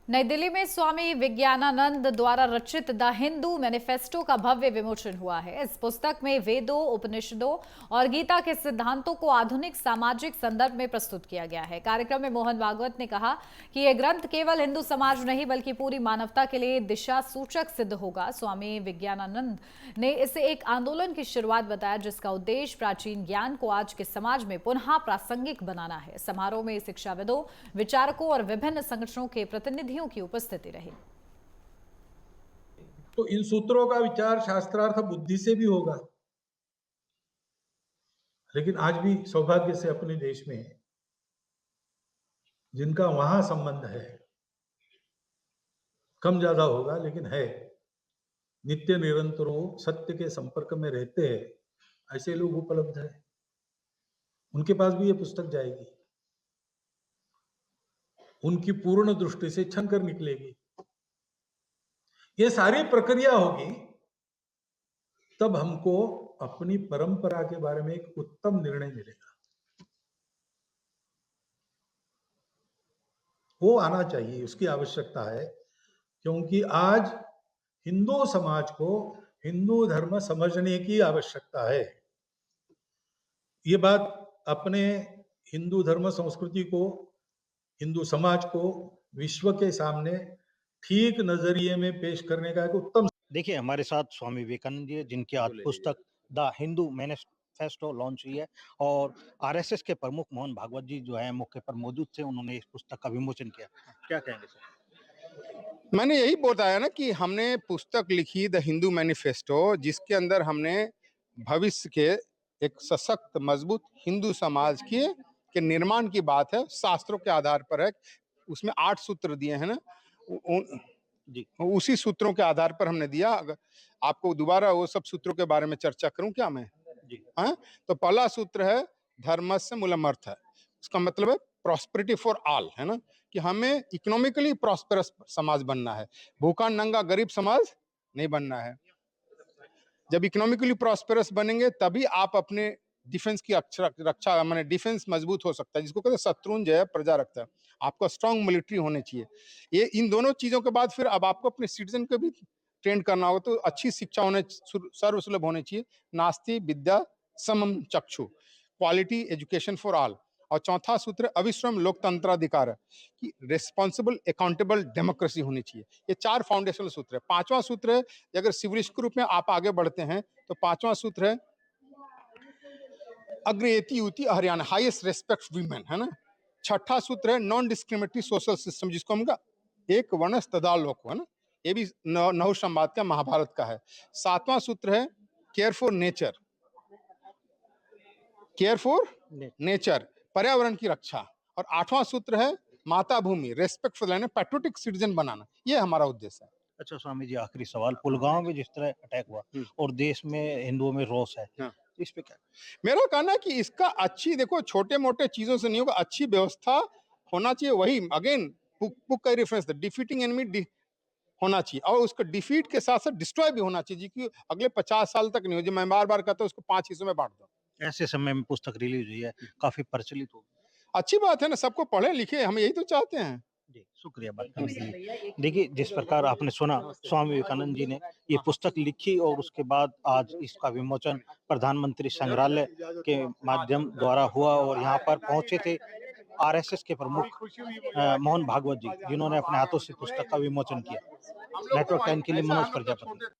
नई दिल्ली में स्वामी विज्ञानानंद द्वारा रचित द हिंदू मैनिफेस्टो का भव्य विमोचन हुआ है। इस पुस्तक में वेदों, उपनिषदों और गीता के सिद्धांतों को आधुनिक सामाजिक संदर्भ में प्रस्तुत किया गया है। कार्यक्रम में मोहन भागवत ने कहा कि यह ग्रंथ केवल हिंदू समाज नहीं बल्कि पूरी मानवता के लिए दिशा सूचक सिद्ध होगा। स्वामी विज्ञानानंद ने इसे एक आंदोलन की शुरुआत बताया, जिसका उद्देश्य प्राचीन ज्ञान को आज के समाज में पुनः प्रासंगिक बनाना है। समारोह में शिक्षाविदों, विचारकों और विभिन्न संगठनों के प्रतिनिधि की उपस्थिति रही। तो इन सूत्रों का विचार शास्त्रार्थ बुद्धि से भी होगा, लेकिन आज भी सौभाग्य से अपने देश में जिनका वहां संबंध है, कम ज्यादा होगा लेकिन है, नित्य निरंतरों सत्य के संपर्क में रहते हैं, ऐसे लोग उपलब्ध है। उनके पास भी ये पुस्तक जाएगी, उनकी पूर्ण दृष्टि से छन कर निकलेगी। ये सारी प्रक्रिया होगी, तब हमको अपनी परंपरा के बारे में एक उत्तम निर्णय मिलेगा। वो आना चाहिए, उसकी आवश्यकता है, क्योंकि आज हिंदू समाज को हिंदू धर्म समझने की आवश्यकता है। ये बात अपने हिंदू धर्म संस्कृति को, हिंदू समाज को विश्व के सामने ठीक नजरिए में पेश करने का एक उत्तम। देखिए, हमारे साथ स्वामी विवेकानंद जी है, जिनकी आज पुस्तक द हिंदू मैनिफेस्टो लॉन्च हुई है और आरएसएस के प्रमुख मोहन भागवत जी जो है मौके पर मौजूद थे। उन्होंने इस पुस्तक का विमोचन किया। क्या कहेंगे सर? मैंने यही बताया ना कि हमने पुस्तक लिखी द हिंदू मैनिफेस्टो, जिसके अंदर हमने भविष्य के एक सशक्त मजबूत हिंदू समाज के निर्माण की बात है, शास्त्रों के आधार पर है। उसमें 8 सूत्र दिए हैं ना, जी उसी सूत्रों के आधार पर हमने दिया। अगर आपको दोबारा वो सब सूत्रों के बारे में चर्चा करूं क्या मैं? जी हाँ, तो पहला सूत्र है धर्मस्य मूलमर्थ है। उसका मतलब है प्रॉस्पेरिटी फॉर ऑल, है ना, कि हमें इकोनॉमिकली प्रॉस्पेरस समाज बनना है, भूखा नंगा गरीब समाज नहीं बनना है। जब इकोनॉमिकली प्रॉस्पेरस बनेंगे तभी आप अपने डिफेंस की रक्षा माने डिफेंस मजबूत हो सकता है, जिसको कहते हैं शत्रुंजय प्रजा रखता है। आपको स्ट्रांग मिलिट्री होनी चाहिए। ये इन दोनों चीजों के बाद फिर अब आपको अपने सिटीजन को भी ट्रेन करना होगा, तो अच्छी शिक्षा होने सर्वसुलभ होनी चाहिए। नास्ति विद्या समम चक्षु, क्वालिटी एजुकेशन फॉर ऑल। और चौथा सूत्र अविश्रम लोकतंत्राधिकार है, कि रिस्पॉन्सिबल अकाउंटेबल डेमोक्रेसी होनी चाहिए। ये 4 फाउंडेशनल सूत्र है। 5वां सूत्र है, अगर सिविलिस्ट के रूप में आप आगे बढ़ते हैं तो 5वां सूत्र है अग्रयति युति हरियाणा, हाईएस्ट रेस्पेक्ट वीमेन, है ना। 6ठा सूत्र है नॉन डिस्क्रिमिनेटरी सोशल सिस्टम, जिसको हम एक वर्णस तदा लोक, है ना, ये भी नहुष संवाद का, महाभारत का है। 7वां सूत्र है care for nature, care for nature, पर्यावरण की रक्षा। और 8वां सूत्र है माता भूमि, respect for land, patriotic citizen बनाना। ये हमारा उद्देश्य है। अच्छा स्वामी जी, आखिरी सवाल, पुलगांव में जिस तरह अटैक हुआ और देश में हिंदुओं में रोष है, हाँ। इस पे क्या? मेरा कहना है कि इसका अच्छी, देखो छोटे मोटे चीजों से नहीं होगा, अच्छी व्यवस्था होना चाहिए। वही अगेन बुक का रेफरेंस, डिफीटिंग एनिमी होना चाहिए, और उसको डिफीट के साथ साथ डिस्ट्रॉय भी होना चाहिए, कि अगले 50 साल तक नहीं हो। जो मैं बार बार कहता हूँ, उसको 5 हिस्सों में बांट दो। ऐसे समय में पुस्तक रिलीज हुई है, काफी प्रचलित हो। अच्छी बात है ना, सबको पढ़े लिखे, हम यही तो चाहते हैं। जी, शुक्रिया बात करने के लिए। देखिए, जिस प्रकार आपने सुना, स्वामी विवेकानंद जी ने ये पुस्तक लिखी और उसके बाद आज इसका विमोचन प्रधानमंत्री संग्रहालय के माध्यम द्वारा हुआ और यहाँ पर पहुंचे थे आरएसएस के प्रमुख मोहन भागवत जी, जिन्होंने अपने हाथों से पुस्तक का विमोचन किया। नेटवर्क 10 के लिए मनोज प्रजापति।